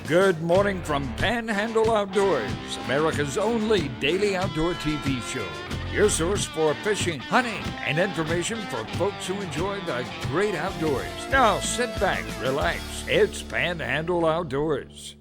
Good morning from Panhandle Outdoors, America's only daily outdoor TV show. Your source for fishing, hunting, and information for folks who enjoy the great outdoors. Now sit back, relax. It's Panhandle Outdoors.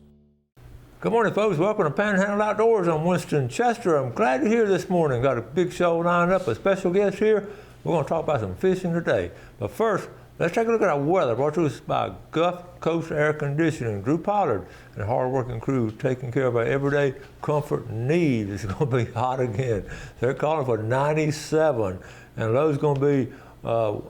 Good morning, folks. Welcome to Panhandle Outdoors. I'm Winston Chester. I'm glad you're here this morning. Got a big show lined up, a special guest here. We're going to talk about some fishing today. But first, let's take a look at our weather. Brought to us by Gulf Coast Air Conditioning. Drew Pollard and a hard-working crew taking care of our everyday comfort need. It's going to be hot again. They're calling for 97, and low's going to be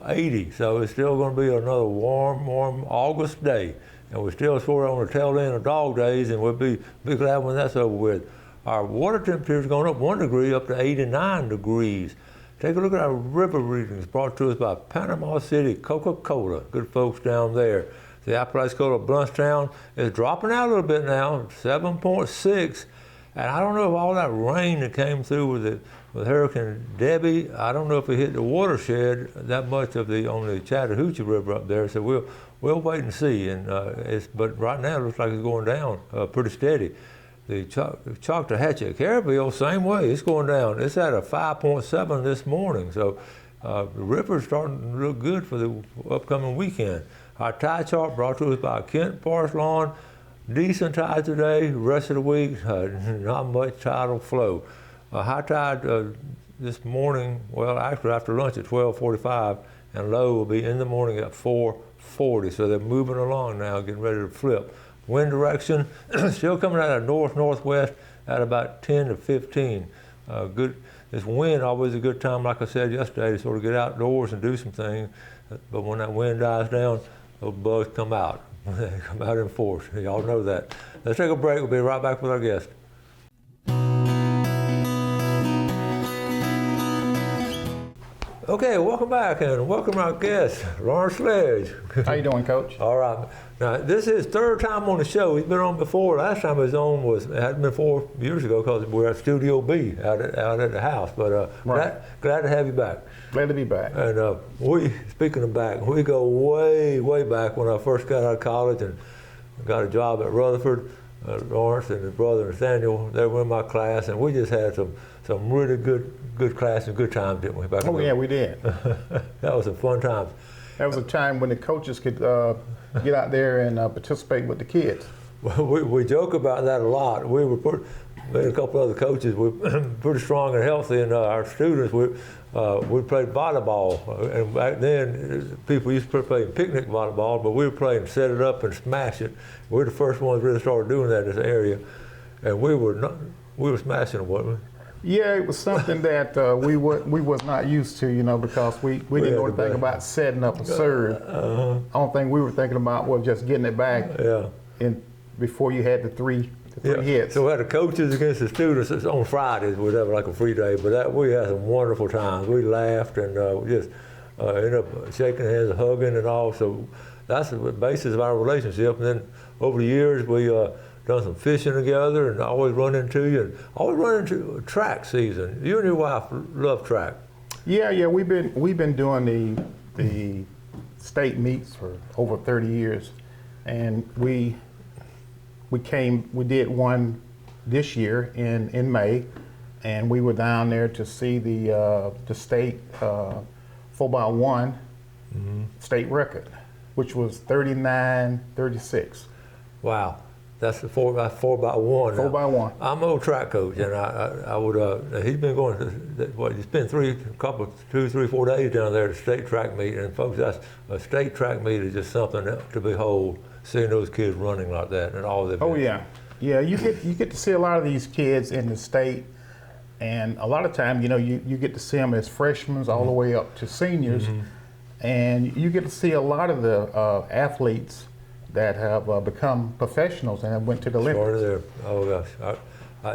80. So it's still going to be another warm August day. And we're still sort of on the tail end of dog days, and we'll be glad when that's over with. Our water temperature is going up 1 degree up to 89 degrees. Take a look at our river readings brought to us by Panama City Coca-Cola. Good folks down there. The Apalachicola Bluntstown is dropping out a little bit now, 7.6. And I don't know if all that rain that came through with Hurricane Debbie, I don't know if it hit the watershed that much of on the Chattahoochee River up there. So we'll wait and see. And but right now it looks like it's going down pretty steady. The Choctawhatchee Caribbean, same way, it's going down. It's at a 5.7 this morning, so the river's starting to look good for the upcoming weekend. Our tide chart brought to us by Kent Forest Lawn. Decent tide today, rest of the week, not much tidal flow. High tide this morning, well, actually after lunch at 12:45, and low will be in the morning at 4:40, so they're moving along now, getting ready to flip. Wind direction still coming out of north-northwest at about 10 to 15. Good. This wind always a good time, like I said yesterday, to sort of get outdoors and do some things. But when that wind dies down, those bugs come out. They come out in force. Y'all know that. Let's take a break. We'll be right back with our guest. Okay, welcome back, and welcome our guest, Lawrence Sledge. How you doing, Coach? All right. Now, this is his third time on the show. He's been on before. Last time he was on had been 4 years ago because we were at Studio B out at the house. But right. glad to have you back. Glad to be back. And speaking of back, we go way back when I first got out of college and got a job at Rutherford. Lawrence and his brother Nathaniel, they were in my class, and we just had some really good class and good times, didn't we? Oh yeah, we did. That was a fun time. That was a time when the coaches could get out there and participate with the kids. Well, we joke about that a lot. We and a couple other coaches were pretty strong and healthy, and our students we played volleyball. And back then, people used to play picnic volleyball, but we were playing set it up and smash it. We were the first ones really started doing that in this area, and we were smashing them, wasn't we? Yeah, it was something that we was not used to, because we didn't know anything about setting up a serve. Only thing we were thinking about was just getting it back. Yeah. Before you had the three hits. So we had the coaches against the students on Fridays. We'd have like a free day, but we had some wonderful times. We laughed and just ended up shaking hands, hugging, and all. So that's the basis of our relationship. And then over the years, we done some fishing together, and always run into track season. You and your wife love track. Yeah, we've been doing the state meets for over 30 years, and we did one this year in May, and we were down there to see the state 4x1 state record, which was 39:36. Wow. That's the 4x1. 4x1. I'm an old track coach, and I would. He's been going to he's been 2, 3, 4 days down there at the state track meet, and folks, that's a state track meet is just something to behold. Seeing those kids running like that and all that. Oh yeah. You get to see a lot of these kids in the state, and a lot of times, you get to see them as freshmen all the way up to seniors, and you get to see a lot of the athletes that have become professionals and have went to the Olympics. Started there. Oh gosh,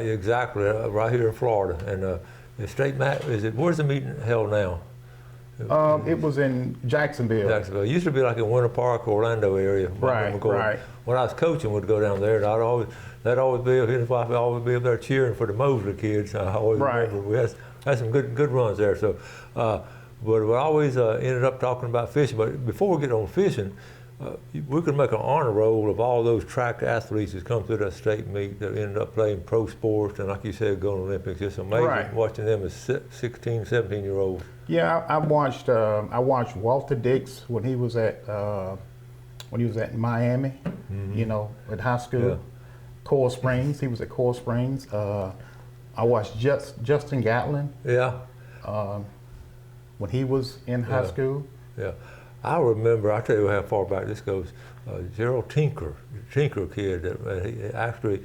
exactly. Right here in Florida, and the state where's the meeting held now? It was in Jacksonville. It used to be like in Winter Park, Orlando area. Right. When I was coaching, we'd go down there, and they'd always be up there cheering for the Mosley kids. I always remember we had some good runs there. So, but we always ended up talking about fishing. But before we get on fishing, we could make an honor roll of all those track athletes that come through that state meet that ended up playing pro sports and, like you said, going to Olympics. It's amazing watching them as 16, 17-year-olds. Yeah, I watched Walter Dix when he was at Miami, you know, at high school. Yeah. Coral Springs, he was at Coral Springs. I watched Justin Gatlin. Yeah. When he was in high school. Yeah. I remember, I'll tell you how far back this goes, Gerald Tinker kid, that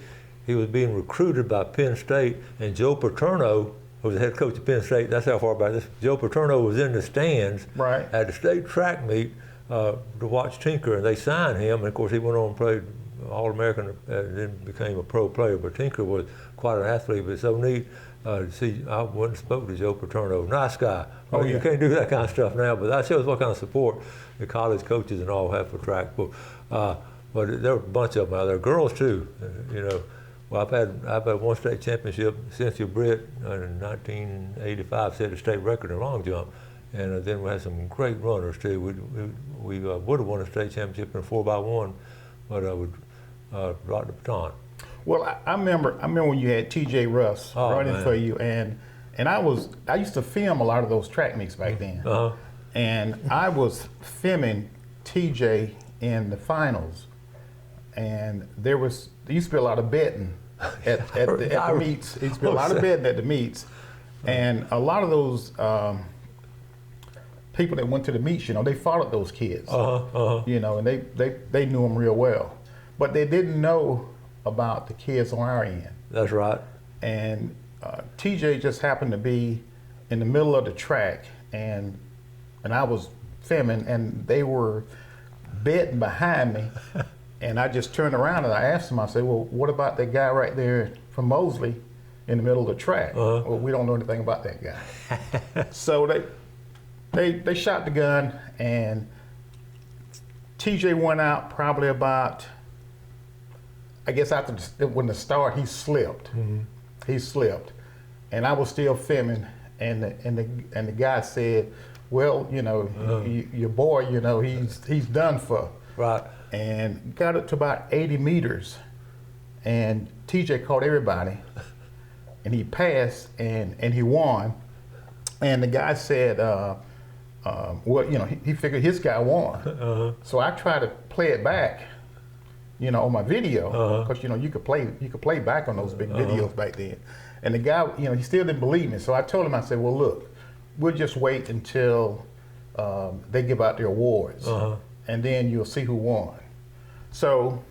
he was being recruited by Penn State, and Joe Paterno, who was the head coach of Penn State, that's how far back this, Joe Paterno was in the stands at the state track meet to watch Tinker, and they signed him, and of course he went on and played All-American and then became a pro player, but Tinker was quite an athlete, but it's so neat. See, I went and spoke to Joe Paterno, nice guy. You can't do that kind of stuff now, but that shows what kind of support the college coaches and all have for track. But there were a bunch of them out there, girls too. You know, well, I've had one state championship. Cynthia Britt in 1985 set a state record in long jump, and then we had some great runners too. We would have won a state championship in a 4x1, but we dropped the baton. Well, I remember when you had T.J. Russ running for you, and I used to film a lot of those track meets back then, and I was filming T.J. in the finals, and there used to be a lot of betting at the meets. There used to be a lot of betting at the meets, and a lot of those people that went to the meets, you know, they followed those kids, you know, and they knew them real well, but they didn't know about the kids on our end. That's right. And TJ just happened to be in the middle of the track, and I was filming, and they were betting behind me, and I just turned around and I asked them, I said, well, what about that guy right there from Mosley in the middle of the track? Well, we don't know anything about that guy. So they shot the gun, and TJ went out probably about, I guess when the start, he slipped. He slipped, and I was still filming, and the guy said, "Well, you know, your boy, you know, he's done for." Right. And got it to about 80 meters, and TJ caught everybody, and he passed, and he won. And the guy said, "Well, you know, he figured his guy won." So I tried to play it back, you know, on my video, because you know you could play back on those big videos back then. And the guy, you know, he still didn't believe me. So I told him, I said, well, look, we'll just wait until they give out their awards, and then you'll see who won. So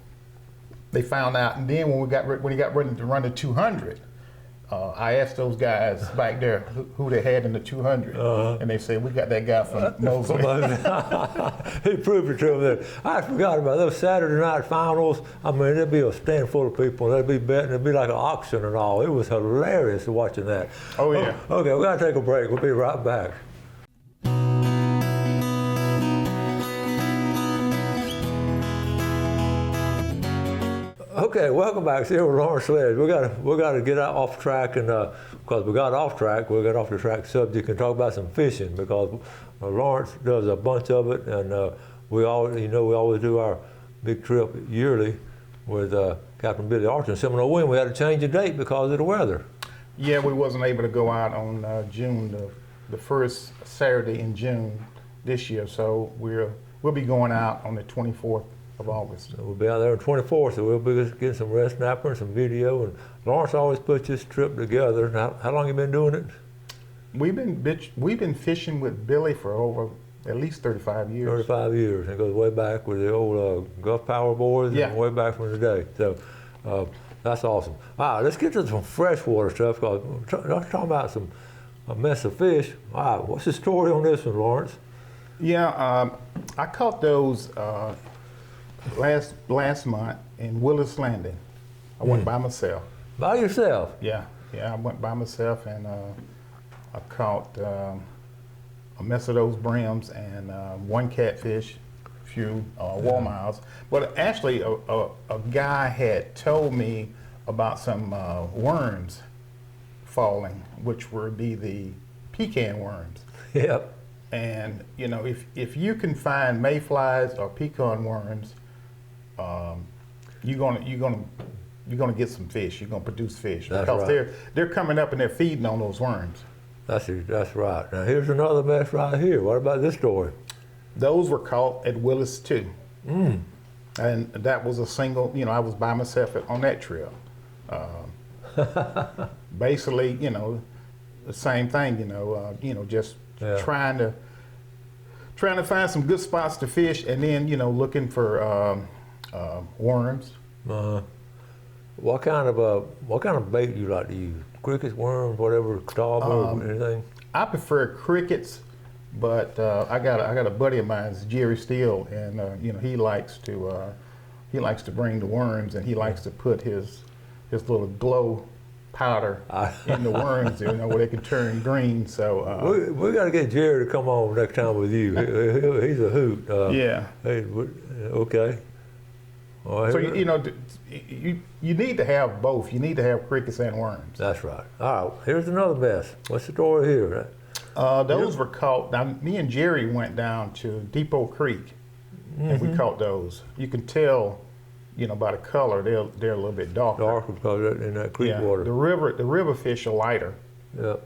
they found out, and then when he got ready to run the 200, I asked those guys back there who they had in the 200, and they said, we got that guy from Mosley. He proved it to them. That I forgot about those Saturday night finals. I mean, there'd be a stand full of people, and they'd be betting. It'd be like an auction and all. It was hilarious watching that. Oh, yeah. Okay, we got to take a break. We'll be right back. Okay, welcome back. Here with Lawrence Sledge. We got to get out off track, and because we got off track, we got off the track subject and talk about some fishing, because Lawrence does a bunch of it, and we always do our big trip yearly with Captain Billy Archer. Seminole Wind. We had to change the date because of the weather. Yeah, we wasn't able to go out on June, the first Saturday in June this year, so we'll be going out on the 24th of August. So we'll be out there on the 24th, so we'll be getting some red snapper and some video. And Lawrence always puts this trip together. How long you been doing it? We've been fishing with Billy for over at least 35 years. 35 years. It goes way back with the old Gulf Power boys, and way back from the day. So that's awesome. All right, let's get to some freshwater stuff, because we're talking about a mess of fish. All right, what's the story on this one, Lawrence? Yeah, I caught those last month in Willis Landing. I went by myself. By yourself? Yeah, I went by myself, and I caught a mess of those brims and one catfish, a few walleyes. But actually, a guy had told me about some worms falling, which would be the pecan worms. Yep. And you know, if you can find mayflies or pecan worms, you're gonna get some fish. You're gonna produce fish That's because right. they're coming up and they're feeding on those worms. That's right. Now here's another mess right here. What about this story? Those were caught at Willis too. And that was a single, you know, I was by myself on that trip. Basically, you know, the same thing, you know, just Yeah. trying to find some good spots to fish, and then, you know, looking for worms. What kind of bait do you like to use? Crickets, worms, whatever, or anything? I prefer crickets, but I got a buddy of mine, Jerry Steele, and you know, he likes to bring the worms, and he likes to put his little glow powder in the worms, you know, where they can turn green. So We got to get Jerry to come on next time with you. He's a hoot. yeah. Hey, okay. All right. So you know, you need to have both. You need to have crickets and worms. That's right. All right. Here's another mess. What's the story here? Those were caught. Now, me and Jerry went down to Depot Creek, and we caught those. You can tell, you know, by the color, they're a little bit darker. Darker because in that creek Yeah, water. the river fish are lighter. Yeah.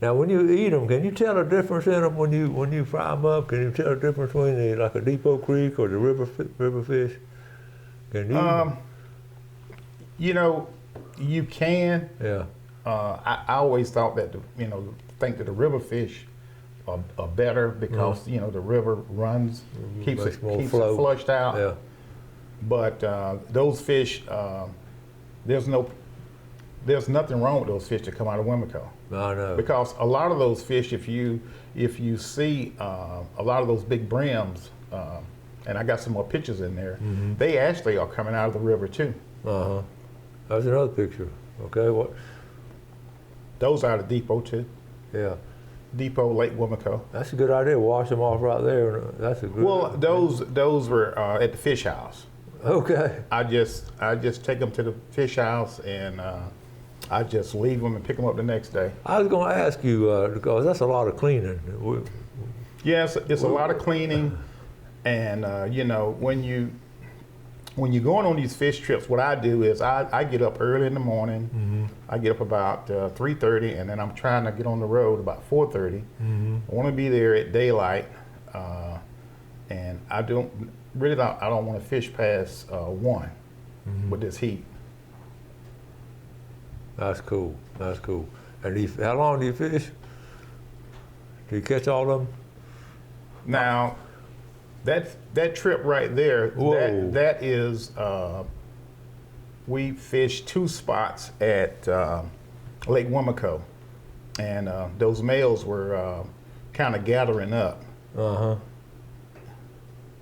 Now, when you eat them, can you tell the difference in them when you fry them up? Can you tell the difference between like a Depot Creek or the river fish? Can you? You know, you can. Yeah. I always thought that think that the river fish are better because you know the river runs, keeps it flushed out. Yeah. But those fish, there's nothing wrong with those fish that come out of Wimico. I know. Because a lot of those fish, if you see a lot of those big brims, and I got some more pictures in there, they actually are coming out of the river too. That's another picture. Okay, what? Those are the Depot too. Yeah. Depot, Lake Wimico. That's a good idea. Wash them off right there. That's a good. Well, those were at the fish house. Okay. I just take them to the fish house and I just leave them and pick them up the next day. I was going to ask you because that's a lot of cleaning. Yes, it's a lot of cleaning, and you know, when you're going on these fish trips, what I do is I get up early in the morning. I get up about 3:30, and then I'm trying to get on the road about 4:30. I want to be there at daylight, and I don't want to fish past 1 with this heat. That's cool. That's cool. And how long do you fish? Do you catch all of them? Now, that trip right there, that is, we fished 2 spots at Lake Wimico, and those males were kind of gathering up.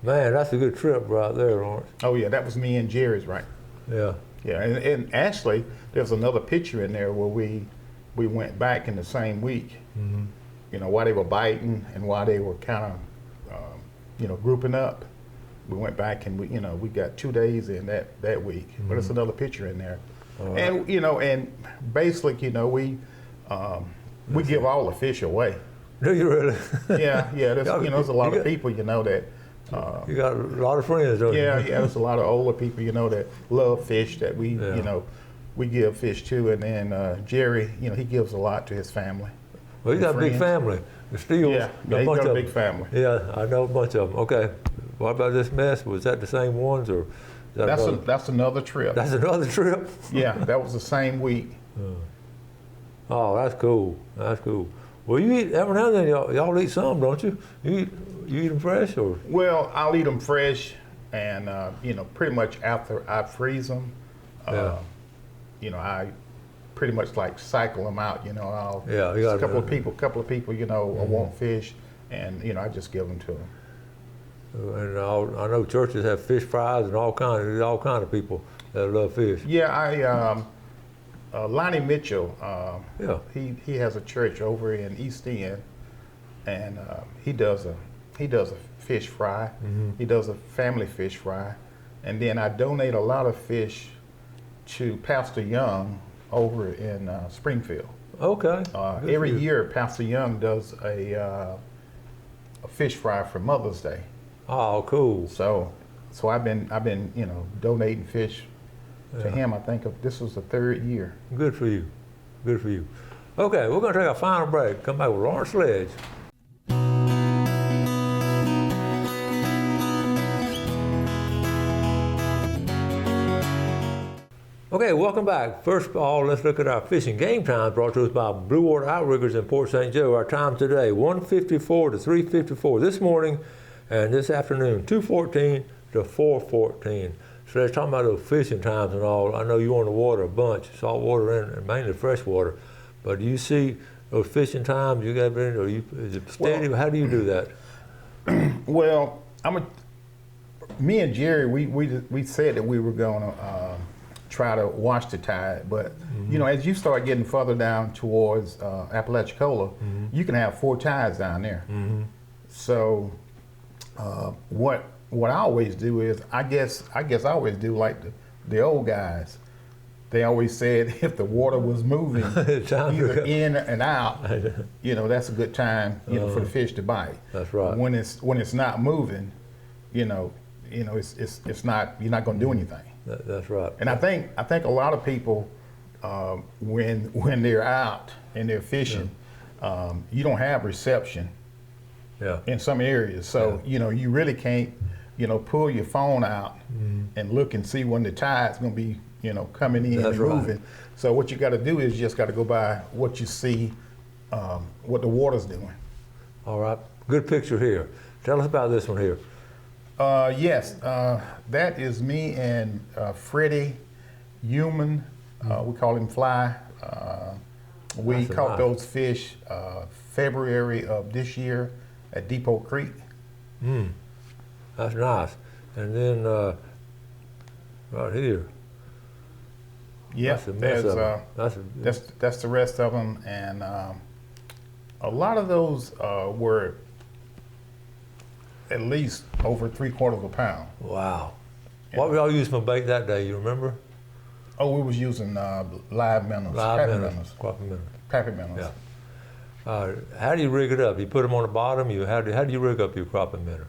Man, that's a good trip right there, Lawrence. Oh yeah, that was me and Jerry's, right? Yeah. Yeah, and actually, there's another picture in there where we went back in the same week. You know, while they were biting and while they were kind of, grouping up. We went back and we got 2 days in that week. But it's another picture in there. Right. And and basically, we give all the fish away. Do you really? Yeah. There's there's a lot of people that. You got a lot of friends, don't you? Yeah. There's a lot of older people that love fish that we we give fish to, and then Jerry, he gives a lot to his family. Well, he's got a big family. The Steels, Yeah, he's got a big family. Yeah, I know a bunch of them. Okay, what about this mess? Was that the same ones, or? That's another trip. That's another trip? Yeah, that was the same week. Oh, that's cool. That's cool. Well, you eat every now and then. Y'all eat some, don't you? You eat them fresh, or? Well, I'll eat them fresh, and pretty much after I freeze them, I pretty much like cycle them out. I'll a couple of people, want fish, and I just give them to them. And I know churches have fish fries and all kind of people that love fish. Yeah, Lonnie Mitchell. He has a church over in East End, and he does a fish fry. He does a family fish fry, and then I donate a lot of fish to Pastor Young over in Springfield. Okay. Every year, Pastor Young does a fish fry for Mother's Day. Oh, cool. So I've been you know, donating fish to him. I think this was the 3rd year. Good for you. Good for you. Okay, we're going to take a final break. Come back with Lawrence Sledge. Okay, welcome back. First of all, let's look at our fishing game times brought to us by Blue Water Outriggers in Port St. Joe. Our time today, 1:54 to 3:54 this morning, and this afternoon, 2:14 to 4:14. So let's talk about those fishing times and all. I know you're on the water a bunch, salt water and mainly fresh water, but do you see those fishing times you got ready, or is it steady? How do you do that? Well, me and Jerry, we said that we were going to try to watch the tide, but you know, as you start getting further down towards Apalachicola, you can have 4 tides down there. So what I always do is, I guess I always do like the old guys. They always said if the water was moving either in and out, you know, that's a good time, you know, for the fish to bite. That's right. When it's not moving, you know, it's not, you're not going to do anything. That's right. And I think a lot of people, when they're out and they're fishing, you don't have reception in some areas. So you know, you really can't, you know, pull your phone out and look and see when the tide's going to be, you know, coming in and moving. So what you got to do is you just got to go by what you see, what the water's doing. All right. Good picture here. Tell us about this one here. Yes, that is me and Freddie Human. We call him Fly. We caught those fish February of this year at Depot Creek. That's nice. And then right here. Yeah, that's the rest of them, and a lot of those were at least over 3/4 pound. Wow. What were y'all using for bait that day, you remember? Oh, we was using live minnows. Crappie minnows. Yeah. How do you rig it up? You put them on the bottom? How do you rig up your crappie minnow?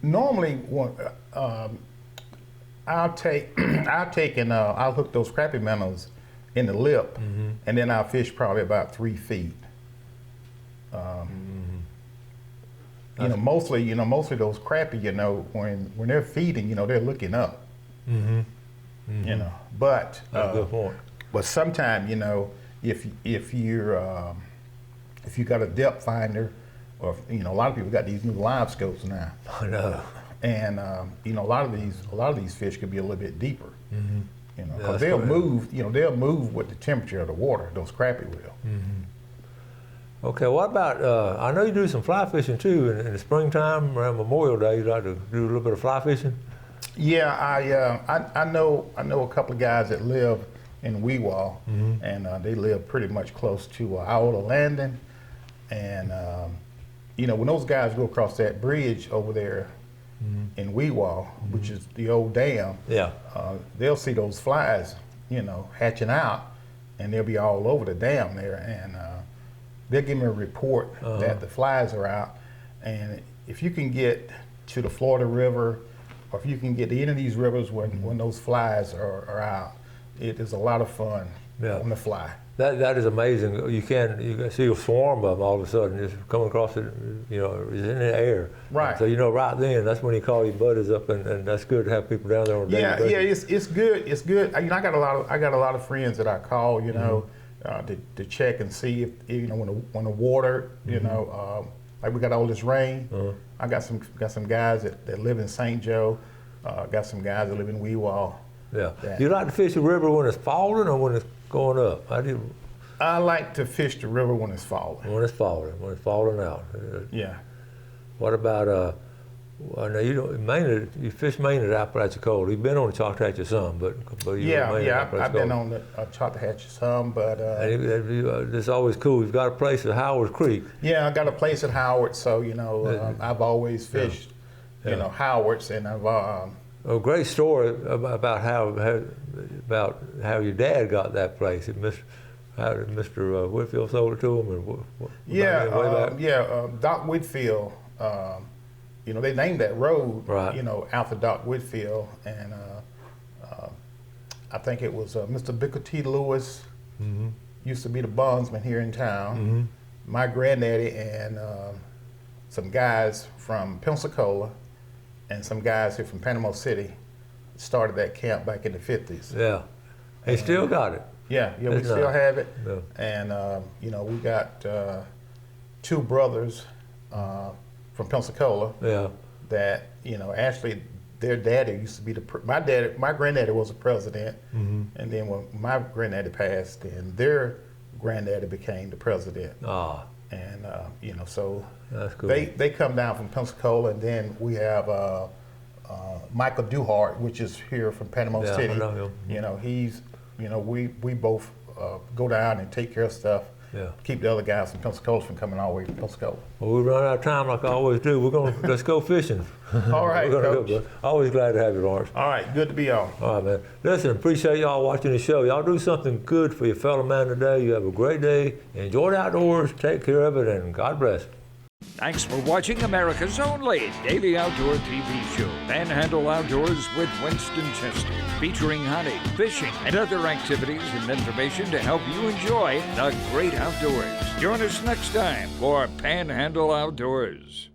Normally, I'll take and I'll hook those crappie minnows in the lip, and then I'll fish probably about 3 feet. You know, mostly those crappie, you know, when they're feeding, you know, they're looking up. You know, but that's a good point. But sometimes, you know, if you got a depth finder, or you know, a lot of people got these new live scopes now. I know. And you know, a lot of these fish could be a little bit deeper. You know, because they'll move. You know, they'll move with the temperature of the water. Those crappie will. Okay, what about, I know you do some fly fishing too in the springtime around Memorial Day. You like to do a little bit of fly fishing? Yeah, I know a couple of guys that live in Weewall, and they live pretty much close to Iola Landing. And, you know, when those guys go across that bridge over there in Weewall, which is the old dam, they'll see those flies, you know, hatching out, and they'll be all over the dam there. And they'll give me a report that the flies are out. And if you can get to the Florida River, or if you can get to any of these rivers when those flies are out, it is a lot of fun on the fly. That is amazing. You can see a swarm of them all of a sudden just coming across it, you know, it's in the air. Right. So you know right then that's when you call your buddies up, and that's good to have people down there on a daily basis. It's good. It's good. You know, I got a lot of friends that I call, you know, to check and see if, you know, when the water, you know, like we got all this rain. I got some guys that live in St. Joe. Got some guys that live in Weewall. Yeah. Do you like to fish the river when it's falling or when it's going up? How do you? I like to fish the river when it's falling. When it's falling out. Yeah. What about I know you fish mainly at Apalachicola. You've been on the Choctawhatchee some, but I've been on the Choctawhatchee some, but it's always cool. You've got a place at Howard Creek. Yeah, I got a place at Howard, so you know I've always fished, you know, Howard's, and I've. A great story about how your dad got that place. How did Mr. Whitfield sold it to him? Doc Whitfield you know, they named that road, Right. you know, after Doc Whitfield, and I think it was Mr. Booker T. Lewis used to be the bondsman here in town. My granddaddy and some guys from Pensacola and some guys here from Panama City started that camp back in the 50s. Yeah. They still got it. Yeah, we It's still nice. have it. Yeah. And, you know, we got two brothers from Pensacola Yeah. that, you know, actually their daddy used to be my granddaddy was a president. And then when my granddaddy passed, then their granddaddy became the president. Ah, And, you know, so that's cool. they come down from Pensacola, and then we have Michael Duhart, which is here from Panama Yeah, I City. know him. You know, he's, you know, we both go down and take care of stuff. Yeah. Keep the other guys from Pensacola from coming all the way from Pensacola. Well, we run out of time like I always do. Let's go fishing. All right, We're gonna Coach. go, bud. Always glad to have you, Lawrence. All right, good to be on. All right, man. Listen, appreciate y'all watching the show. Y'all do something good for your fellow man today. You have a great day. Enjoy the outdoors. Take care of it, and God bless. Thanks for watching America's only daily outdoor TV show, Panhandle Outdoors with Winston Chester, featuring hunting, fishing, and other activities and information to help you enjoy the great outdoors. Join us next time for Panhandle Outdoors.